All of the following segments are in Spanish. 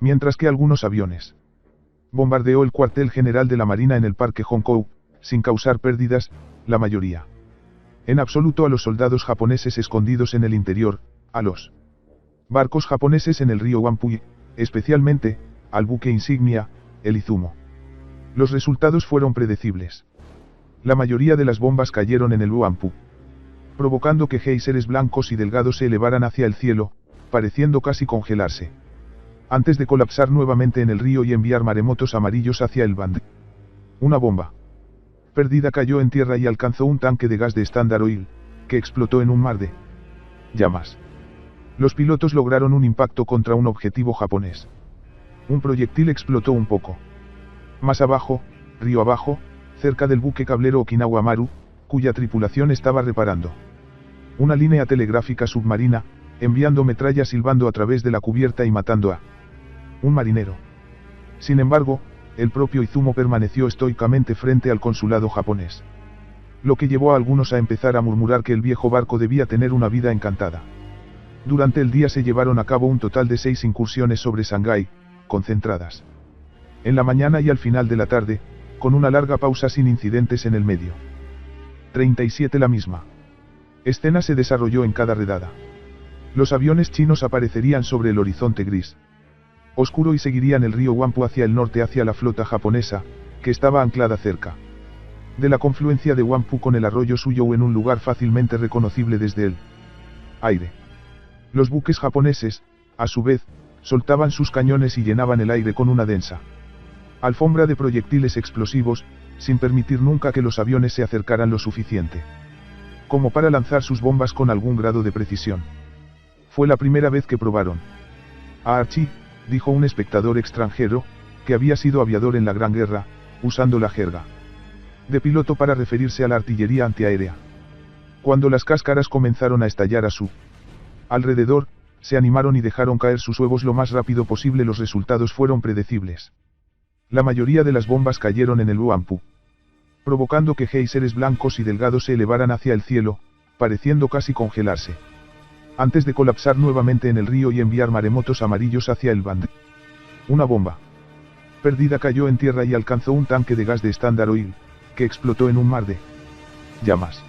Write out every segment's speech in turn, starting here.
mientras que algunos aviones bombardeó el cuartel general de la Marina en el Parque Hongkou, sin causar pérdidas, la mayoría. En absoluto a los soldados japoneses escondidos en el interior, a los barcos japoneses en el río Whampoa, especialmente, al buque insignia, el Izumo. Los resultados fueron predecibles. La mayoría de las bombas cayeron en el Whampoa, provocando que géiseres blancos y delgados se elevaran hacia el cielo, pareciendo casi congelarse, antes de colapsar nuevamente en el río y enviar maremotos amarillos hacia el Band. Una bomba perdida cayó en tierra y alcanzó un tanque de gas de Standard Oil, que explotó en un mar de llamas. Los pilotos lograron un impacto contra un objetivo japonés. Un proyectil explotó un poco más abajo, río abajo, cerca del buque cablero Okinawa Maru, cuya tripulación estaba reparando una línea telegráfica submarina, enviando metralla silbando a través de la cubierta y matando a un marinero. Sin embargo, el propio Izumo permaneció estoicamente frente al consulado japonés, lo que llevó a algunos a empezar a murmurar que el viejo barco debía tener una vida encantada. Durante el día se llevaron a cabo un total de 6 incursiones sobre Shanghái, concentradas en la mañana y al final de la tarde, con una larga pausa sin incidentes en el medio. 37 La misma escena se desarrolló en cada redada. Los aviones chinos aparecerían sobre el horizonte gris oscuro y seguirían el río Whampoa hacia el norte hacia la flota japonesa, que estaba anclada cerca de la confluencia de Whampoa con el arroyo Suyou en un lugar fácilmente reconocible desde el aire. Los buques japoneses, a su vez, soltaban sus cañones y llenaban el aire con una densa alfombra de proyectiles explosivos, sin permitir nunca que los aviones se acercaran lo suficiente como para lanzar sus bombas con algún grado de precisión. Fue la primera vez que probaron a Archie, dijo un espectador extranjero, que había sido aviador en la Gran Guerra, usando la jerga de piloto para referirse a la artillería antiaérea. Cuando las cáscaras comenzaron a estallar a su alrededor, se animaron y dejaron caer sus huevos lo más rápido posible. Los resultados fueron predecibles. La mayoría de las bombas cayeron en el Whampoa, provocando que géiseres blancos y delgados se elevaran hacia el cielo, pareciendo casi congelarse, antes de colapsar nuevamente en el río y enviar maremotos amarillos hacia el Band. Una bomba perdida cayó en tierra y alcanzó un tanque de gas de Standard Oil, que explotó en un mar de llamas.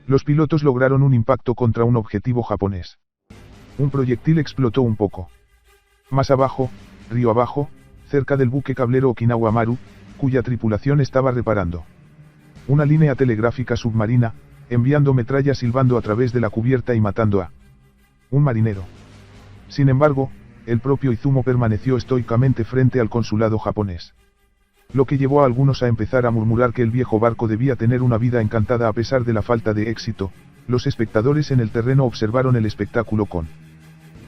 Los pilotos lograron un impacto contra un objetivo japonés. Un proyectil explotó un poco más abajo, río abajo, cerca del buque cablero Okinawa Maru, cuya tripulación estaba reparando una línea telegráfica submarina, enviando metralla silbando a través de la cubierta y matando a un marinero. Sin embargo, el propio Izumo permaneció estoicamente frente al consulado japonés, lo que llevó a algunos a empezar a murmurar que el viejo barco debía tener una vida encantada a pesar de la falta de éxito. Los espectadores en el terreno observaron el espectáculo con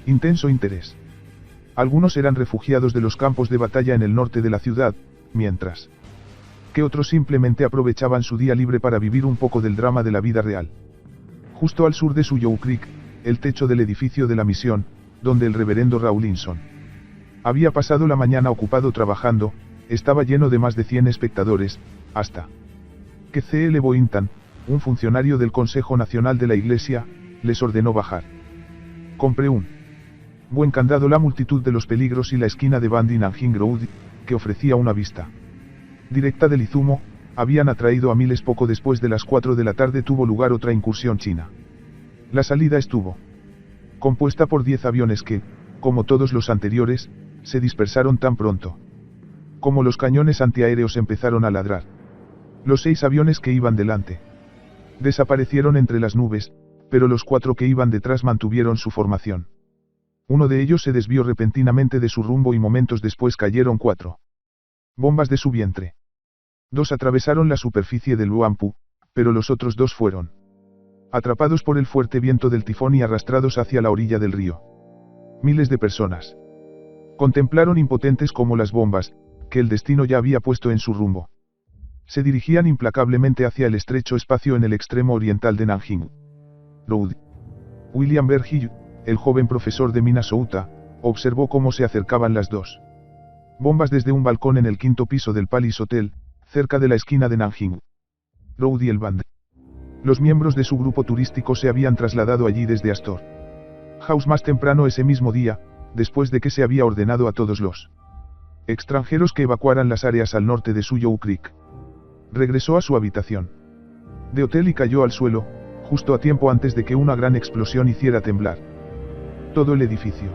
intenso interés. Algunos eran refugiados de los campos de batalla en el norte de la ciudad, mientras que otros simplemente aprovechaban su día libre para vivir un poco del drama de la vida real. Justo al sur de Suyou Creek, el techo del edificio de la misión, donde el reverendo Rawlinson había pasado la mañana ocupado trabajando, estaba lleno de más de 100 espectadores, hasta que C.L. Boynton, un funcionario del Consejo Nacional de la Iglesia, les ordenó bajar. Compré un buen candado. La multitud de los peligros y la esquina de Bandi Nanjing Road, que ofrecía una vista directa del Izumo, habían atraído a miles. Poco después de las 4 de la tarde tuvo lugar otra incursión china. La salida estuvo compuesta por 10 aviones que, como todos los anteriores, se dispersaron tan pronto como los cañones antiaéreos empezaron a ladrar. Los 6 aviones que iban delante desaparecieron entre las nubes, pero los 4 que iban detrás mantuvieron su formación. Uno de ellos se desvió repentinamente de su rumbo y momentos después cayeron 4 bombas de su vientre. 2 atravesaron la superficie del Whampoa, pero los otros 2 fueron atrapados por el fuerte viento del tifón y arrastrados hacia la orilla del río. Miles de personas contemplaron impotentes como las bombas, que el destino ya había puesto en su rumbo, se dirigían implacablemente hacia el estrecho espacio en el extremo oriental de Nanjing Road. William Bergill, el joven profesor de Minnesota, observó cómo se acercaban las 2 bombas desde un balcón en el 5º piso del Palace Hotel, cerca de la esquina de Nanjing Road y el Band. Los miembros de su grupo turístico se habían trasladado allí desde Astor House más temprano ese mismo día, después de que se había ordenado a todos los extranjeros que evacuaran las áreas al norte de Sullivan Creek. Regresó a su habitación de hotel y cayó al suelo, justo a tiempo antes de que una gran explosión hiciera temblar todo el edificio.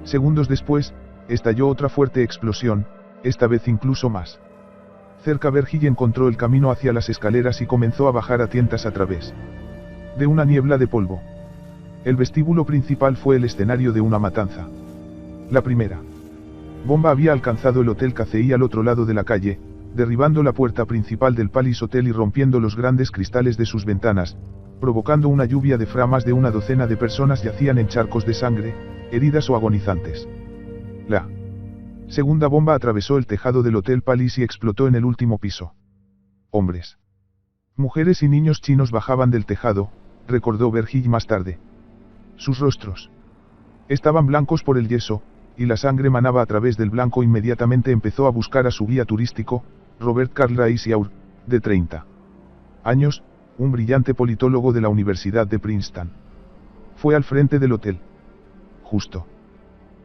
Segundos después, estalló otra fuerte explosión, esta vez incluso más cerca. Vergil encontró el camino hacia las escaleras y comenzó a bajar a tientas a través de una niebla de polvo. El vestíbulo principal fue el escenario de una matanza. La primera bomba había alcanzado el Hotel KCI al otro lado de la calle, derribando la puerta principal del Palace Hotel y rompiendo los grandes cristales de sus ventanas, provocando una lluvia de más de una docena de personas yacían en charcos de sangre, heridas o agonizantes. La segunda bomba atravesó el tejado del Hotel Palace y explotó en el último piso. Hombres, mujeres y niños chinos bajaban del tejado, recordó Vergil más tarde. Sus rostros estaban blancos por el yeso, y la sangre manaba a través del blanco. Inmediatamente empezó a buscar a su guía turístico, Robert Karl Raisiaur, de 30 años, un brillante politólogo de la Universidad de Princeton. Fue al frente del hotel. Justo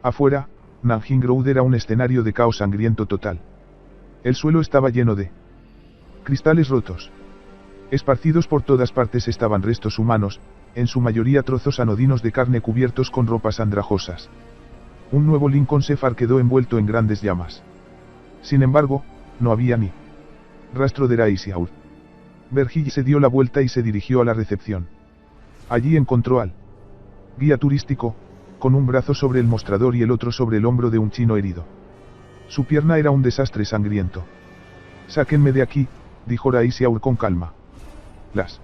afuera, Nanjing Road era un escenario de caos sangriento total. El suelo estaba lleno de cristales rotos. Esparcidos por todas partes estaban restos humanos, en su mayoría trozos anodinos de carne cubiertos con ropas andrajosas. Un nuevo Lincoln Sefar quedó envuelto en grandes llamas. Sin embargo, no había ni rastro de Raisiaur. Vergil se dio la vuelta y se dirigió a la recepción. Allí encontró al guía turístico, con un brazo sobre el mostrador y el otro sobre el hombro de un chino herido. Su pierna era un desastre sangriento. «Sáquenme de aquí», dijo Raisiaur con calma. Las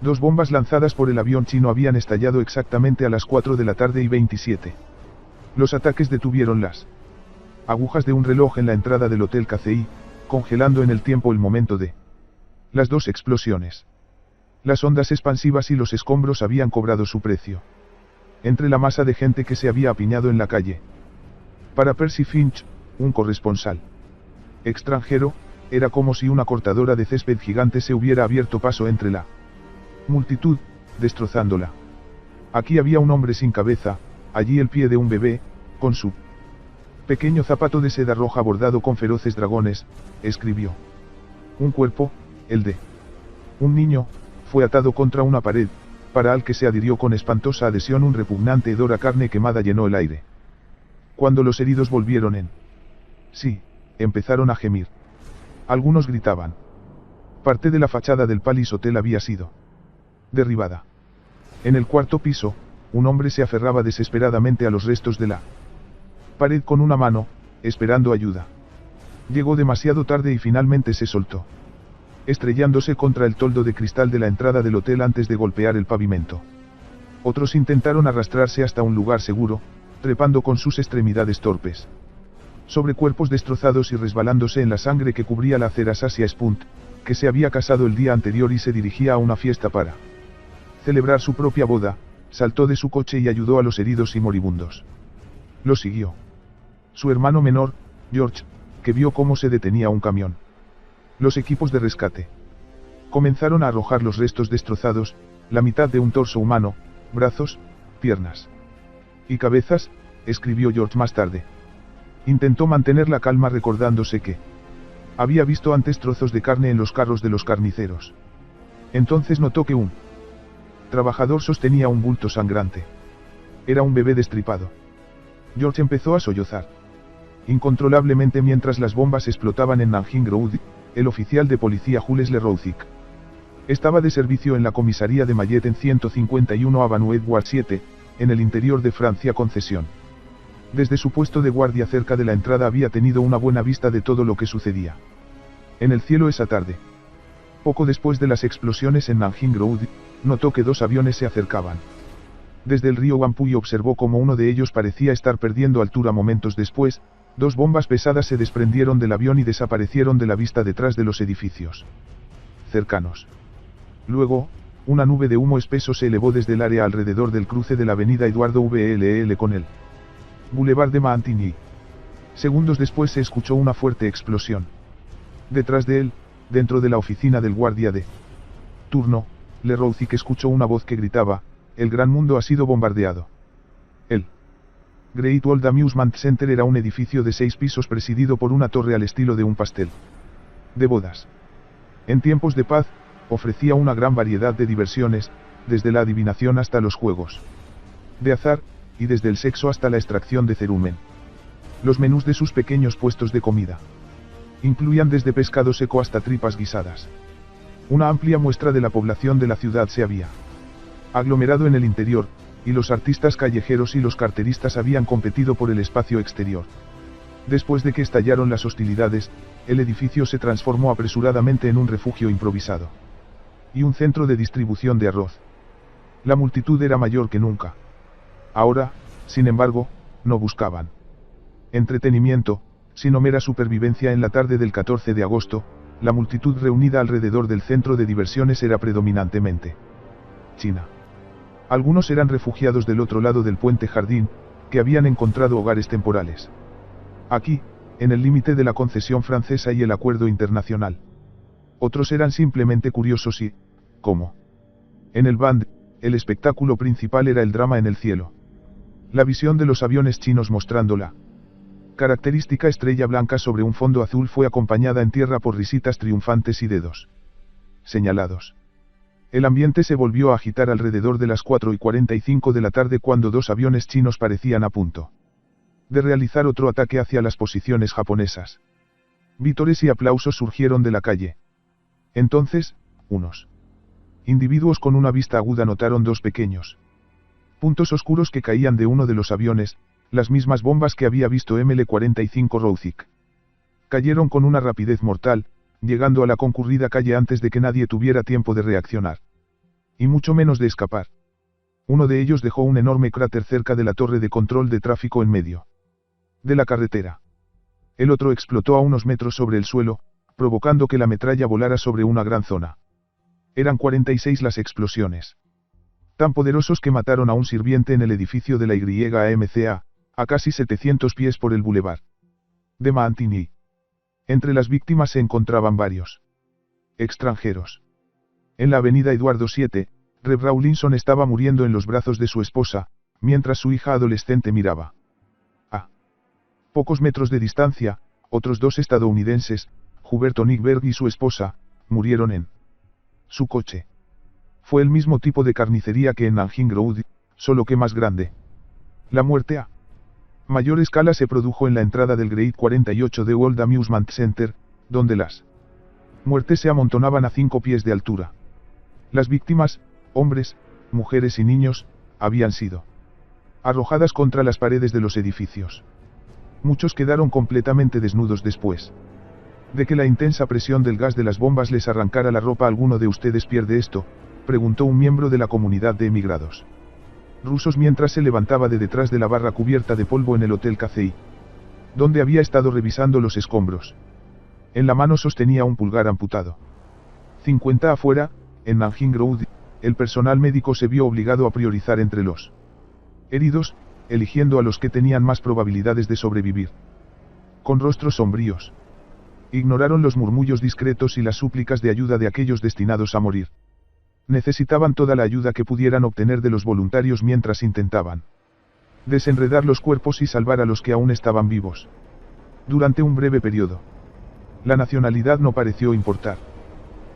dos bombas lanzadas por el avión chino habían estallado exactamente a las 4 de la tarde y 27. Los ataques detuvieron las agujas de un reloj en la entrada del Hotel KCI, congelando en el tiempo el momento de las dos explosiones. Las ondas expansivas y los escombros habían cobrado su precio. Entre la masa de gente que se había apiñado en la calle. Para Percy Finch, un corresponsal extranjero, era como si una cortadora de césped gigante se hubiera abierto paso entre la multitud, destrozándola. Aquí había un hombre sin cabeza, allí el pie de un bebé, con su pequeño zapato de seda roja bordado con feroces dragones, escribió. Un cuerpo, el de un niño, fue atado contra una pared, para al que se adhirió con espantosa adhesión un repugnante hedor a carne quemada llenó el aire. Cuando los heridos volvieron en sí, empezaron a gemir. Algunos gritaban. Parte de la fachada del Palace Hotel había sido derribada. En el cuarto piso, un hombre se aferraba desesperadamente a los restos de la pared con una mano, esperando ayuda. Llegó demasiado tarde y finalmente se soltó, estrellándose contra el toldo de cristal de la entrada del hotel antes de golpear el pavimento. Otros intentaron arrastrarse hasta un lugar seguro, trepando con sus extremidades torpes sobre cuerpos destrozados y resbalándose en la sangre que cubría la acera. Sasia Spunt, que se había casado el día anterior y se dirigía a una fiesta para celebrar su propia boda, saltó de su coche y ayudó a los heridos y moribundos. Lo siguió su hermano menor, George, que vio cómo se detenía un camión. Los equipos de rescate comenzaron a arrojar los restos destrozados, la mitad de un torso humano, brazos, piernas y cabezas, escribió George más tarde. Intentó mantener la calma recordándose que había visto antes trozos de carne en los carros de los carniceros. Entonces notó que un trabajador sostenía un bulto sangrante. Era un bebé destripado. George empezó a sollozar incontrolablemente mientras las bombas explotaban en Nanjing Road. El oficial de policía Jules Lerousik estaba de servicio en la comisaría de Mayet en 151 Avenue Edward 7, en el interior de Francia Concesión. Desde su puesto de guardia cerca de la entrada había tenido una buena vista de todo lo que sucedía en el cielo esa tarde. Poco después de las explosiones en Nanjing Road, notó que dos aviones se acercaban desde el río Wampu y observó cómo uno de ellos parecía estar perdiendo altura. Momentos después, dos bombas pesadas se desprendieron del avión y desaparecieron de la vista detrás de los edificios cercanos. Luego, una nube de humo espeso se elevó desde el área alrededor del cruce de la avenida Eduardo VLL con el Boulevard de Mantigny. Segundos después se escuchó una fuerte explosión. Detrás de él, dentro de la oficina del guardia de turno, Lerousik escuchó una voz que gritaba, «El gran mundo ha sido bombardeado». El Great Old Amusement Center era un edificio de 6 pisos presidido por una torre al estilo de un pastel de bodas. En tiempos de paz, ofrecía una gran variedad de diversiones, desde la adivinación hasta los juegos de azar, y desde el sexo hasta la extracción de cerumen. Los menús de sus pequeños puestos de comida incluían desde pescado seco hasta tripas guisadas. Una amplia muestra de la población de la ciudad se había aglomerado en el interior, y los artistas callejeros y los carteristas habían competido por el espacio exterior. Después de que estallaron las hostilidades, el edificio se transformó apresuradamente en un refugio improvisado y un centro de distribución de arroz. La multitud era mayor que nunca. Ahora, sin embargo, no buscaban entretenimiento, sino mera supervivencia. En la tarde del 14 de agosto, la multitud reunida alrededor del centro de diversiones era predominantemente china. Algunos eran refugiados del otro lado del puente Jardín, que habían encontrado hogares temporales aquí, en el límite de la concesión francesa y el acuerdo internacional. Otros eran simplemente curiosos y, como en el Band, el espectáculo principal era el drama en el cielo. La visión de los aviones chinos mostrando la característica estrella blanca sobre un fondo azul fue acompañada en tierra por risitas triunfantes y dedos señalados. El ambiente se volvió a agitar alrededor de las 4:45 de la tarde cuando 2 aviones chinos parecían a punto de realizar otro ataque hacia las posiciones japonesas. Vítores y aplausos surgieron de la calle. Entonces, unos individuos con una vista aguda notaron 2 pequeños puntos oscuros que caían de uno de los aviones, las mismas bombas que había visto ML-45 Rouzic. Cayeron con una rapidez mortal, llegando a la concurrida calle antes de que nadie tuviera tiempo de reaccionar. Y mucho menos de escapar. Uno de ellos dejó un enorme cráter cerca de la torre de control de tráfico en medio de la carretera. El otro explotó a unos metros sobre el suelo, provocando que la metralla volara sobre una gran zona. Eran 46 las explosiones. Tan poderosos que mataron a un sirviente en el edificio de la YAMCA, a casi 700 pies por el bulevar de Mantigny. Entre las víctimas se encontraban varios extranjeros. En la avenida Eduardo VII, Reb Rawlinson estaba muriendo en los brazos de su esposa, mientras su hija adolescente miraba. A pocos metros de distancia, otros 2 estadounidenses, Hubert Onigsberg y su esposa, murieron en su coche. Fue el mismo tipo de carnicería que en Nanjing Road, solo que más grande. La muerte a mayor escala se produjo en la entrada del Great 48 de World Amusement Center, donde las muertes se amontonaban a 5 pies de altura. Las víctimas, hombres, mujeres y niños, habían sido arrojadas contra las paredes de los edificios. Muchos quedaron completamente desnudos después de que la intensa presión del gas de las bombas les arrancara la ropa. ¿Alguno de ustedes pierde esto?, preguntó un miembro de la comunidad de emigrados rusos mientras se levantaba de detrás de la barra cubierta de polvo en el Hotel Kazei, donde había estado revisando los escombros. En la mano sostenía un pulgar amputado. 50 afuera, en Nanjing Road, el personal médico se vio obligado a priorizar entre los heridos, eligiendo a los que tenían más probabilidades de sobrevivir. Con rostros sombríos, ignoraron los murmullos discretos y las súplicas de ayuda de aquellos destinados a morir. Necesitaban toda la ayuda que pudieran obtener de los voluntarios mientras intentaban desenredar los cuerpos y salvar a los que aún estaban vivos. Durante un breve periodo, la nacionalidad no pareció importar.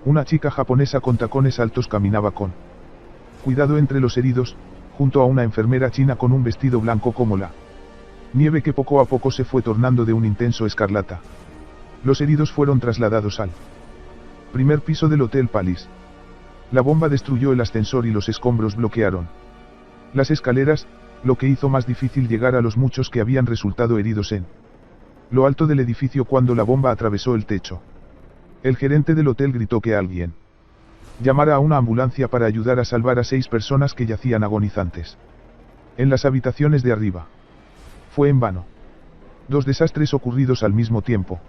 Una chica japonesa con tacones altos caminaba con cuidado entre los heridos, junto a una enfermera china con un vestido blanco como la nieve que poco a poco se fue tornando de un intenso escarlata. Los heridos fueron trasladados al primer piso del Hotel Palace. La bomba destruyó el ascensor y los escombros bloquearon las escaleras, lo que hizo más difícil llegar a los muchos que habían resultado heridos en lo alto del edificio cuando la bomba atravesó el techo. El gerente del hotel gritó que alguien llamara a una ambulancia para ayudar a salvar a 6 personas que yacían agonizantes en las habitaciones de arriba. Fue en vano. 2 desastres ocurridos al mismo tiempo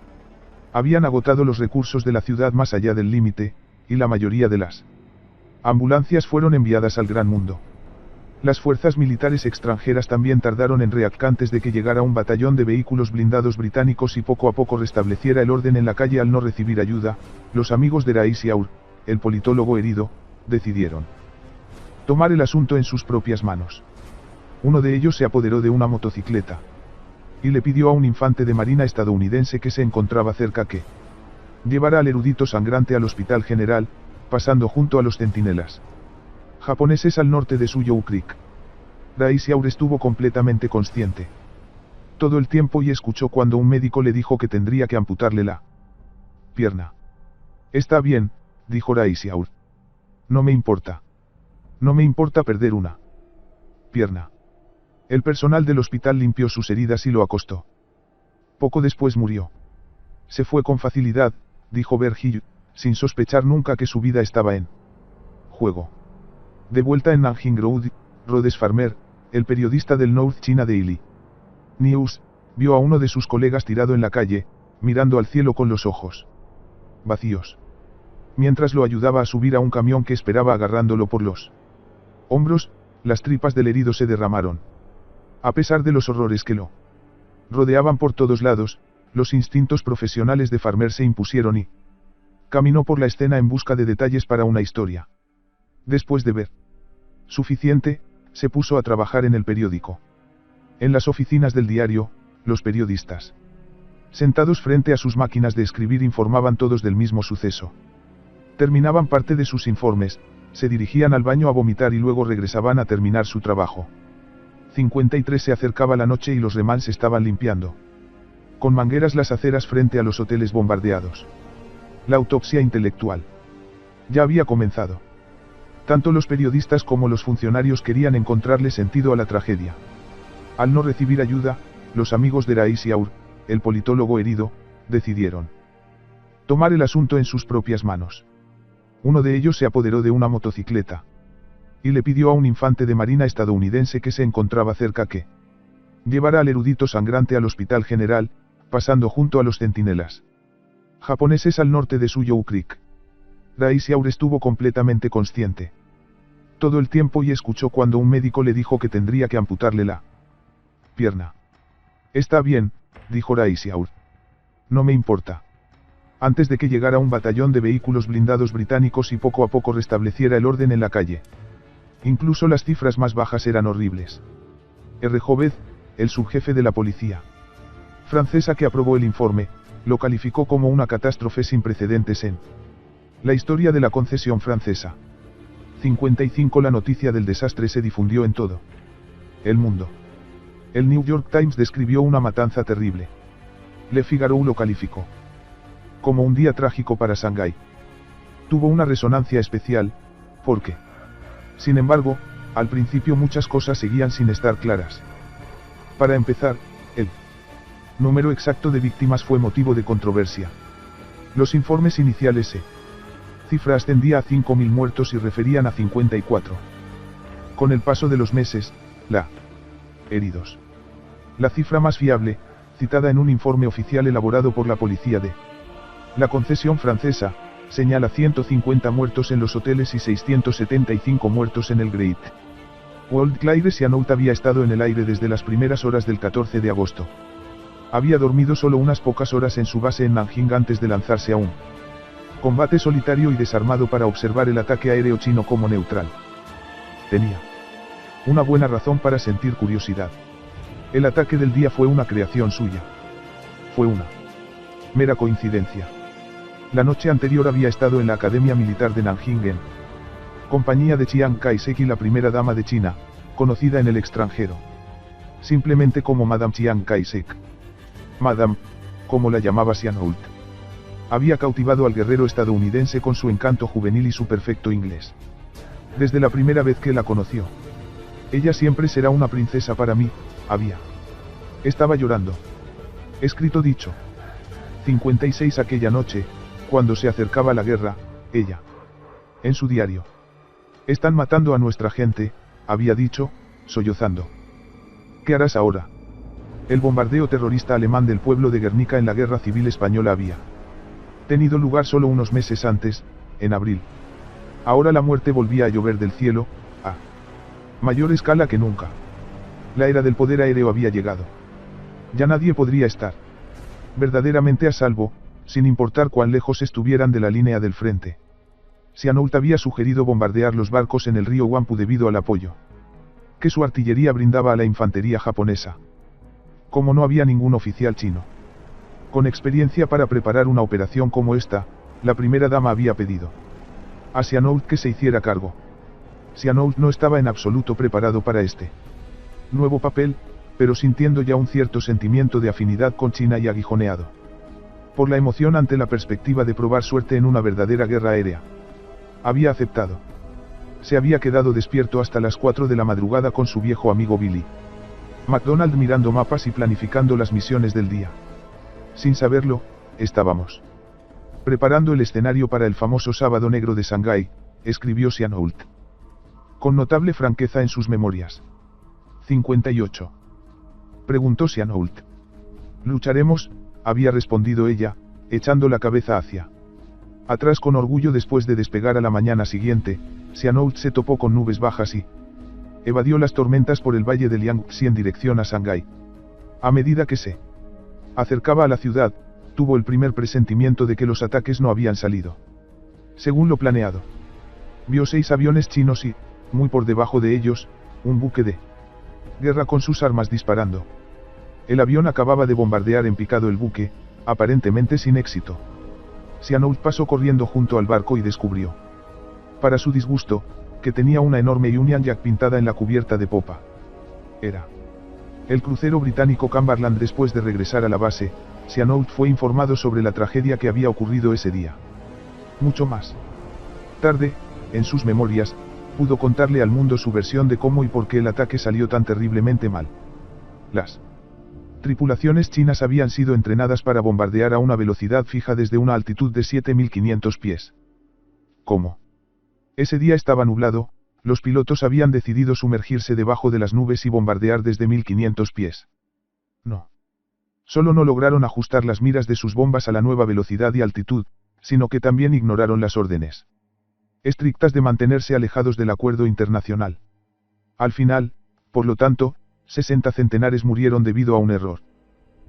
habían agotado los recursos de la ciudad más allá del límite, y la mayoría de las ambulancias fueron enviadas al gran mundo. Las fuerzas militares extranjeras también tardaron en reaccionar antes de que llegara un batallón de vehículos blindados británicos y poco a poco restableciera el orden en la calle. Al no recibir ayuda, los amigos de Rais Yaur, el politólogo herido, decidieron tomar el asunto en sus propias manos. Uno de ellos se apoderó de una motocicleta y le pidió a un infante de marina estadounidense que se encontraba cerca que llevara al erudito sangrante al Hospital General, pasando junto a los centinelas japoneses al norte de Suyou Creek. Rai Xiaor estuvo completamente consciente todo el tiempo y escuchó cuando un médico le dijo que tendría que amputarle la pierna. Está bien, dijo Rai Xiaor. No me importa. No me importa perder una pierna. El personal del hospital limpió sus heridas y lo acostó. Poco después murió. Se fue con facilidad, dijo Vergil, sin sospechar nunca que su vida estaba en juego. De vuelta en Nanjing Road, Rhodes Farmer, el periodista del North China Daily News, vio a uno de sus colegas tirado en la calle, mirando al cielo con los ojos vacíos, mientras lo ayudaba a subir a un camión que esperaba agarrándolo por los hombros. Las tripas del herido se derramaron. A pesar de los horrores que lo rodeaban por todos lados, los instintos profesionales de Farmer se impusieron y caminó por la escena en busca de detalles para una historia. Después de ver suficiente, se puso a trabajar en el periódico. En las oficinas del diario, los periodistas, sentados frente a sus máquinas de escribir, informaban todos del mismo suceso. Terminaban parte de sus informes, se dirigían al baño a vomitar y luego regresaban a terminar su trabajo. 53 se acercaba la noche y los remans estaban limpiando con mangueras las aceras frente a los hoteles bombardeados. La autopsia intelectual ya había comenzado. Tanto los periodistas como los funcionarios querían encontrarle sentido a la tragedia. Al no recibir ayuda, los amigos de Rai Xiaor, el politólogo herido, decidieron tomar el asunto en sus propias manos. Uno de ellos se apoderó de una motocicleta y le pidió a un infante de marina estadounidense que se encontraba cerca que llevara al erudito sangrante al Hospital General, pasando junto a los centinelas japoneses al norte de Suyou Creek. Rai Xiaor estuvo completamente consciente todo el tiempo y escuchó cuando un médico le dijo que tendría que amputarle la pierna. Está bien, dijo Rai Xiaor. No me importa. Antes de que llegara un batallón de vehículos blindados británicos y poco a poco restableciera el orden en la calle. Incluso las cifras más bajas eran horribles. R. Jovez, el subjefe de la policía francesa que aprobó el informe, lo calificó como una catástrofe sin precedentes en la historia de la concesión francesa. 55 La noticia del desastre se difundió en todo el mundo. El New York Times describió una matanza terrible. Le Figaro lo calificó como un día trágico para Shanghái. Tuvo una resonancia especial, porque, sin embargo, al principio muchas cosas seguían sin estar claras. Para empezar, el número exacto de víctimas fue motivo de controversia. Los informes iniciales cifra ascendía a 5.000 muertos y referían a 54. Con el paso de los meses, heridos. La cifra más fiable, citada en un informe oficial elaborado por la policía de la concesión francesa, señala 150 muertos en los hoteles y 675 muertos en el Great Walled Claire. Sihanouk había estado en el aire desde las primeras horas del 14 de agosto. Había dormido solo unas pocas horas en su base en Nanjing antes de lanzarse a un combate solitario y desarmado para observar el ataque aéreo chino como neutral. Tenía una buena razón para sentir curiosidad. El ataque del día fue una creación suya. Fue una mera coincidencia. La noche anterior había estado en la Academia Militar de Nanjing en compañía de Chiang Kai-shek y la primera dama de China, conocida en el extranjero simplemente como Madame Chiang Kai-shek. Madame, como la llamaba Sihanouk. Había cautivado al guerrero estadounidense con su encanto juvenil y su perfecto inglés. Desde la primera vez que la conoció. Ella siempre será una princesa para mí, había. Estaba llorando. Escrito dicho. 56 Aquella noche, cuando se acercaba la guerra, ella. En su diario. Están matando a nuestra gente, había dicho, sollozando. ¿Qué harás ahora? El bombardeo terrorista alemán del pueblo de Guernica en la Guerra Civil Española había tenido lugar solo unos meses antes, en abril. Ahora la muerte volvía a llover del cielo, a mayor escala que nunca. La era del poder aéreo había llegado. Ya nadie podría estar verdaderamente a salvo, sin importar cuán lejos estuvieran de la línea del frente. Sihanouk había sugerido bombardear los barcos en el río Wampu debido al apoyo que su artillería brindaba a la infantería japonesa. Como no había ningún oficial chino con experiencia para preparar una operación como esta, la primera dama había pedido a Sihanouk que se hiciera cargo. Sihanouk no estaba en absoluto preparado para este nuevo papel, pero sintiendo ya un cierto sentimiento de afinidad con China y aguijoneado por la emoción ante la perspectiva de probar suerte en una verdadera guerra aérea, había aceptado. Se había quedado despierto hasta las 4 de la madrugada con su viejo amigo Billy McDonald mirando mapas y planificando las misiones del día. Sin saberlo, estábamos preparando el escenario para el famoso Sábado Negro de Shanghái, escribió Sihanouk con notable franqueza en sus memorias. 58. Preguntó Sihanouk. Lucharemos, había respondido ella, echando la cabeza hacia atrás con orgullo. Después de despegar a la mañana siguiente, Sihanouk se topó con nubes bajas y evadió las tormentas por el valle de Liangxi en dirección a Shanghái. A medida que se acercaba a la ciudad, tuvo el primer presentimiento de que los ataques no habían salido según lo planeado. Vio 6 aviones chinos y, muy por debajo de ellos, un buque de guerra con sus armas disparando. El avión acababa de bombardear en picado el buque, aparentemente sin éxito. Sihanouk pasó corriendo junto al barco y descubrió, para su disgusto, que tenía una enorme Union Jack pintada en la cubierta de popa. Era el crucero británico Cumberland. Después de regresar a la base, Sihanouk fue informado sobre la tragedia que había ocurrido ese día. Mucho más tarde, en sus memorias, pudo contarle al mundo su versión de cómo y por qué el ataque salió tan terriblemente mal. Las tripulaciones chinas habían sido entrenadas para bombardear a una velocidad fija desde una altitud de 7.500 pies. ¿Cómo? Ese día estaba nublado, los pilotos habían decidido sumergirse debajo de las nubes y bombardear desde 1.500 pies. No. Solo no lograron ajustar las miras de sus bombas a la nueva velocidad y altitud, sino que también ignoraron las órdenes estrictas de mantenerse alejados del acuerdo internacional. Al final, por lo tanto, 60 centenares murieron debido a un error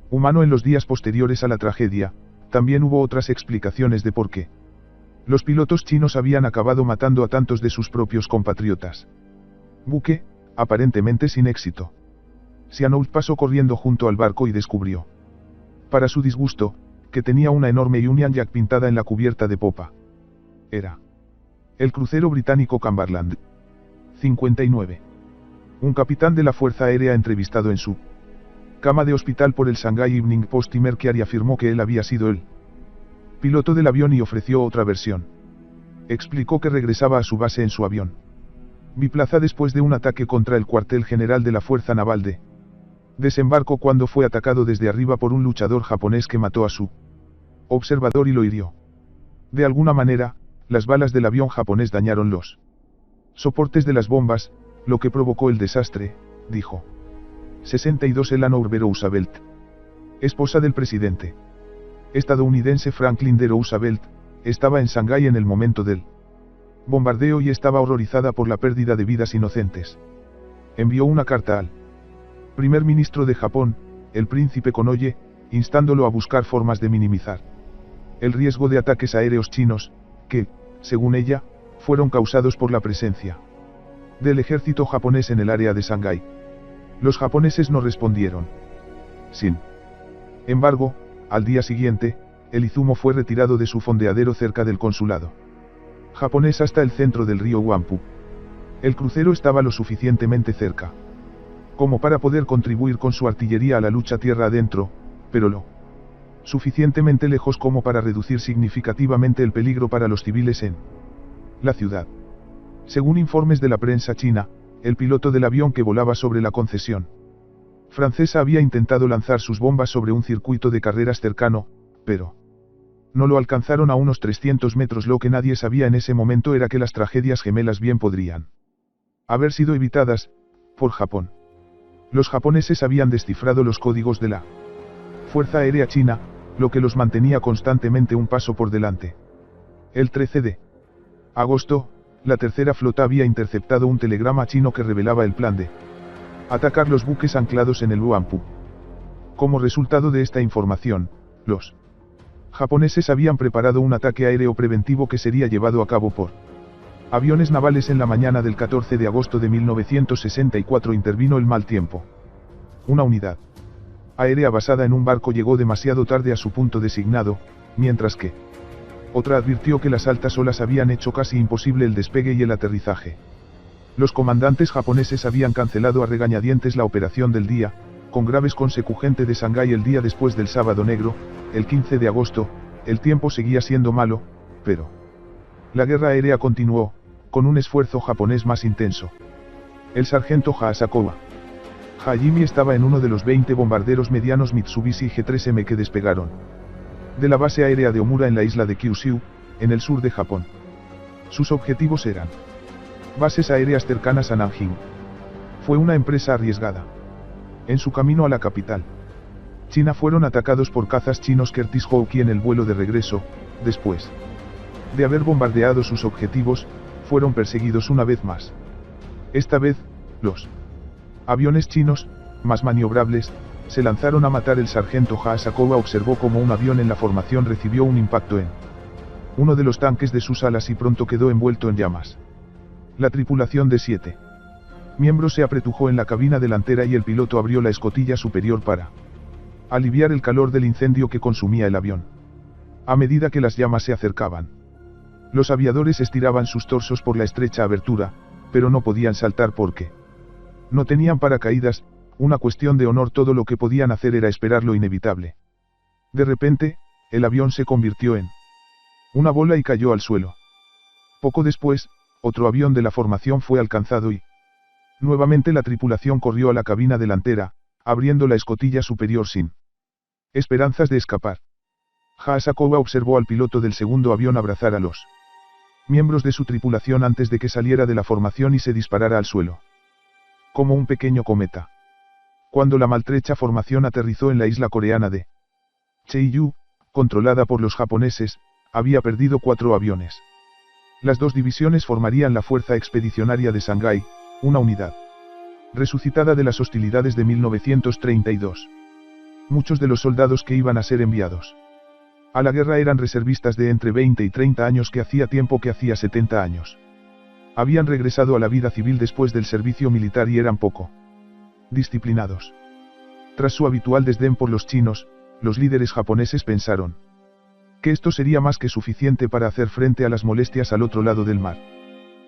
humano en los días posteriores a la tragedia. También hubo otras explicaciones de por qué los pilotos chinos habían acabado matando a tantos de sus propios compatriotas. Buque, aparentemente sin éxito. Sihanouk pasó corriendo junto al barco y descubrió, para su disgusto, que tenía una enorme Union Jack pintada en la cubierta de popa. Era el crucero británico Cumberland. 59. Un capitán de la Fuerza Aérea entrevistado en su cama de hospital por el Shanghai Evening Post y Mercury afirmó que él había sido el piloto del avión y ofreció otra versión. Explicó que regresaba a su base en su avión biplaza después de un ataque contra el cuartel general de la Fuerza Naval de desembarco cuando fue atacado desde arriba por un luchador japonés que mató a su observador y lo hirió. De alguna manera, las balas del avión japonés dañaron los soportes de las bombas, lo que provocó el desastre, dijo. 62. Eleanor B. Roosevelt, esposa del presidente estadounidense Franklin D. Roosevelt, estaba en Shanghái en el momento del bombardeo y estaba horrorizada por la pérdida de vidas inocentes. Envió una carta al primer ministro de Japón, el príncipe Konoye, instándolo a buscar formas de minimizar el riesgo de ataques aéreos chinos, que, según ella, fueron causados por la presencia del ejército japonés en el área de Shanghái. Los japoneses no respondieron. Sin embargo, al día siguiente, el Izumo fue retirado de su fondeadero cerca del consulado japonés hasta el centro del río Wampu. El crucero estaba lo suficientemente cerca como para poder contribuir con su artillería a la lucha tierra adentro, pero lo suficientemente lejos como para reducir significativamente el peligro para los civiles en la ciudad. Según informes de la prensa china, el piloto del avión que volaba sobre la concesión francesa había intentado lanzar sus bombas sobre un circuito de carreras cercano, pero no lo alcanzaron a unos 300 metros. Lo que nadie sabía en ese momento era que las tragedias gemelas bien podrían haber sido evitadas por Japón. Los japoneses habían descifrado los códigos de la Fuerza Aérea China, lo que los mantenía constantemente un paso por delante. El 13 de agosto, la tercera flota había interceptado un telegrama chino que revelaba el plan de atacar los buques anclados en el Wampu. Como resultado de esta información, los japoneses habían preparado un ataque aéreo preventivo que sería llevado a cabo por Aviones navales. En la mañana del 14 de agosto de 1964 intervino el mal tiempo. Una unidad aérea basada en un barco llegó demasiado tarde a su punto designado, mientras que otra advirtió que las altas olas habían hecho casi imposible el despegue y el aterrizaje. Los comandantes japoneses habían cancelado a regañadientes la operación del día, con graves consecuencias de Shanghái. El día después del Sábado Negro, el 15 de agosto, el tiempo seguía siendo malo, pero la guerra aérea continuó, con un esfuerzo japonés más intenso. El sargento Hasegawa Hajime estaba en uno de los 20 bombarderos medianos Mitsubishi G3M que despegaron de la base aérea de Omura en la isla de Kyushu, en el sur de Japón. Sus objetivos eran bases aéreas cercanas a Nanjing. Fue una empresa arriesgada. En su camino a la capital China fueron atacados por cazas chinos Curtiss Hawk y en el vuelo de regreso, después de haber bombardeado sus objetivos, fueron perseguidos una vez más. Esta vez, los aviones chinos, más maniobrables, se lanzaron a matar. El sargento Hasegawa observó cómo un avión en la formación recibió un impacto en uno de los tanques de sus alas y pronto quedó envuelto en llamas. La tripulación de 7 miembros se apretujó en la cabina delantera y el piloto abrió la escotilla superior para aliviar el calor del incendio que consumía el avión. A medida que las llamas se acercaban, los aviadores estiraban sus torsos por la estrecha abertura, pero no podían saltar porque no tenían paracaídas. Una cuestión de honor. Todo lo que podían hacer era esperar lo inevitable. De repente, el avión se convirtió en una bola y cayó al suelo. Poco después, otro avión de la formación fue alcanzado y nuevamente la tripulación corrió a la cabina delantera, abriendo la escotilla superior sin esperanzas de escapar. Hasegawa observó al piloto del segundo avión abrazar a los miembros de su tripulación antes de que saliera de la formación y se disparara al suelo. Como un pequeño cometa. Cuando la maltrecha formación aterrizó en la isla coreana de Cheilyu, controlada por los japoneses, había perdido 4 aviones. Las 2 divisiones formarían la Fuerza Expedicionaria de Shanghái, una unidad resucitada de las hostilidades de 1932. Muchos de los soldados que iban a ser enviados a la guerra eran reservistas de entre 20 y 30 años que hacía tiempo que hacía 70 años. Habían regresado a la vida civil después del servicio militar y eran poco disciplinados. Tras su habitual desdén por los chinos, los líderes japoneses pensaron que esto sería más que suficiente para hacer frente a las molestias al otro lado del mar.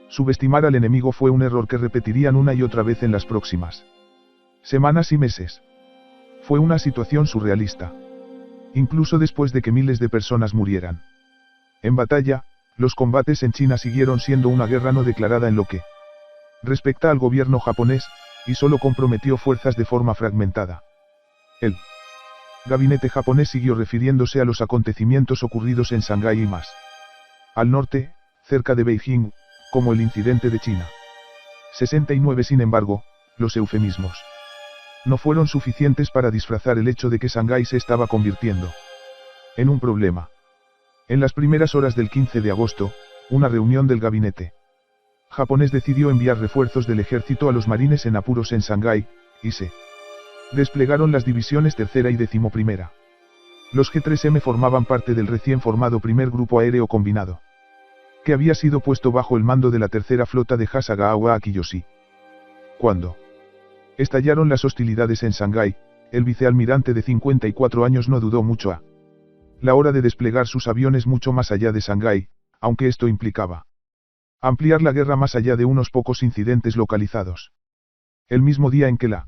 Subestimar al enemigo fue un error que repetirían una y otra vez en las próximas semanas y meses. Fue una situación surrealista. Incluso después de que miles de personas murieran en batalla, los combates en China siguieron siendo una guerra no declarada en lo que respecta al gobierno japonés, y solo comprometió fuerzas de forma fragmentada. El gabinete japonés siguió refiriéndose a los acontecimientos ocurridos en Shanghái y más al norte, cerca de Beijing, como el incidente de China 69. Sin embargo, los eufemismos no fueron suficientes para disfrazar el hecho de que Shanghái se estaba convirtiendo en un problema. En las primeras horas del 15 de agosto, una reunión del gabinete japonés decidió enviar refuerzos del ejército a los marines en apuros en Shanghái, y se desplegaron las divisiones tercera y 11ª. Los G3M formaban parte del recién formado primer grupo aéreo combinado, que había sido puesto bajo el mando de la tercera flota de Hasegawa Akiyoshi. Cuando estallaron las hostilidades en Shanghái, el vicealmirante de 54 años no dudó mucho a la hora de desplegar sus aviones mucho más allá de Shanghái, aunque esto implicaba ampliar la guerra más allá de unos pocos incidentes localizados. El mismo día en que la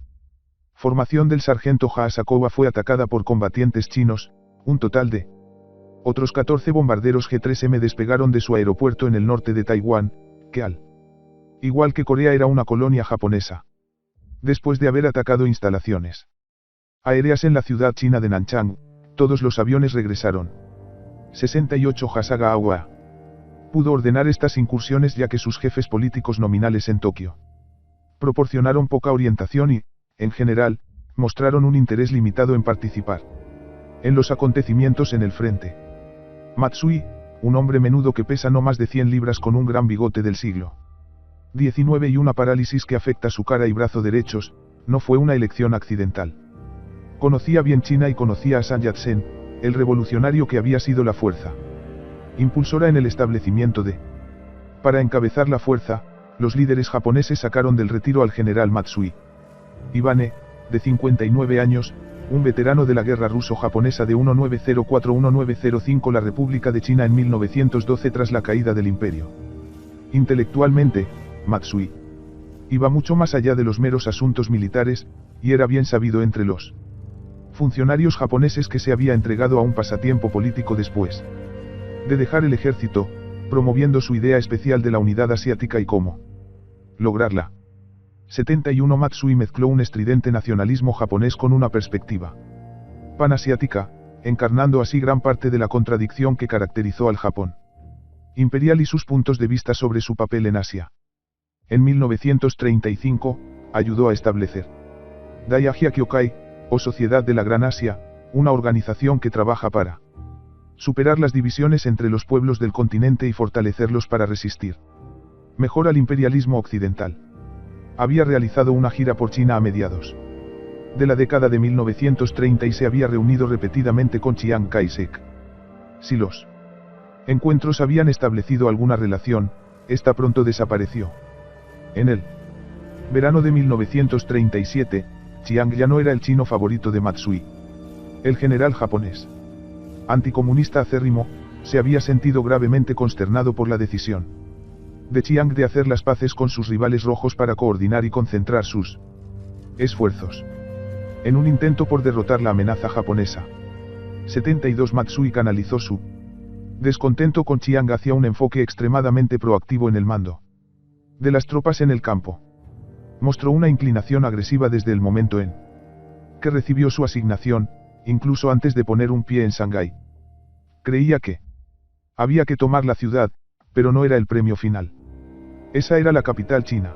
formación del sargento Hasegawa fue atacada por combatientes chinos, un total de otros 14 bombarderos G3M despegaron de su aeropuerto en el norte de Taiwán, que al igual que Corea era una colonia japonesa. Después de haber atacado instalaciones aéreas en la ciudad china de Nanchang, todos los aviones regresaron. 68 Hasegawa pudo ordenar estas incursiones ya que sus jefes políticos nominales en Tokio proporcionaron poca orientación y, en general, mostraron un interés limitado en participar en los acontecimientos en el frente. Matsui, un hombre menudo que pesa no más de 100 libras con un gran bigote del siglo XIX y una parálisis que afecta su cara y brazo derechos, no fue una elección accidental. Conocía bien China y conocía a Sun Yat-sen, el revolucionario que había sido la fuerza impulsora en el establecimiento de Para encabezar la fuerza, los líderes japoneses sacaron del retiro al general Matsui Ibane, de 59 años, un veterano de la guerra ruso-japonesa de 1904-1905, la República de China en 1912 tras la caída del imperio. Intelectualmente, Matsui iba mucho más allá de los meros asuntos militares, y era bien sabido entre los funcionarios japoneses que se había entregado a un pasatiempo político después de dejar el ejército, promoviendo su idea especial de la unidad asiática y cómo lograrla. 71 Matsui mezcló un estridente nacionalismo japonés con una perspectiva panasiática, encarnando así gran parte de la contradicción que caracterizó al Japón imperial y sus puntos de vista sobre su papel en Asia. En 1935, ayudó a establecer Daihachi Kyokai, o Sociedad de la Gran Asia, una organización que trabaja para superar las divisiones entre los pueblos del continente y fortalecerlos para resistir mejor al imperialismo occidental. Había realizado una gira por China a mediados de la década de 1930 y se había reunido repetidamente con Chiang Kai-shek. Si los encuentros habían establecido alguna relación, esta pronto desapareció. En el verano de 1937, Chiang ya no era el chino favorito de Matsui. El general japonés, anticomunista acérrimo, se había sentido gravemente consternado por la decisión de Chiang de hacer las paces con sus rivales rojos para coordinar y concentrar sus esfuerzos en un intento por derrotar la amenaza japonesa. 72 Matsui canalizó su descontento con Chiang hacia un enfoque extremadamente proactivo en el mando de las tropas en el campo. Mostró una inclinación agresiva desde el momento en que recibió su asignación, incluso antes de poner un pie en Shanghái. Creía que había que tomar la ciudad, pero no era el premio final. Esa era la capital china,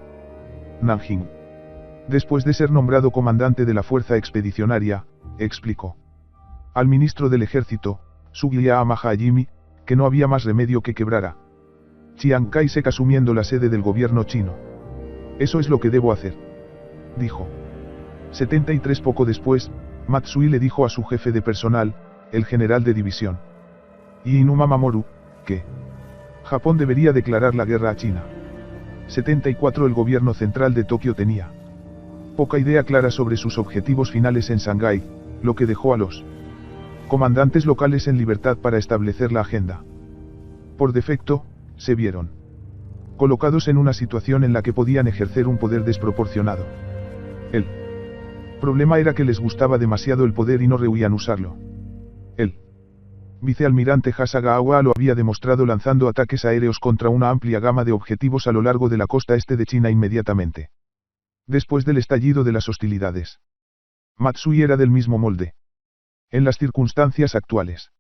Nanjing. Después de ser nombrado comandante de la fuerza expedicionaria, explicó al ministro del ejército, Sugiyama Hajime, que no había más remedio que quebrar a Chiang Kai-shek asumiendo la sede del gobierno chino. Eso es lo que debo hacer, dijo. 73 Poco después, Matsui le dijo a su jefe de personal, el general de división Inuma Mamoru, que Japón debería declarar la guerra a China. 74 El gobierno central de Tokio tenía poca idea clara sobre sus objetivos finales en Shanghái, lo que dejó a los comandantes locales en libertad para establecer la agenda. Por defecto, se vieron colocados en una situación en la que podían ejercer un poder desproporcionado. El problema era que les gustaba demasiado el poder y no rehuían usarlo. El vicealmirante Hasegawa lo había demostrado lanzando ataques aéreos contra una amplia gama de objetivos a lo largo de la costa este de China inmediatamente después del estallido de las hostilidades. Matsui era del mismo molde. En las circunstancias actuales,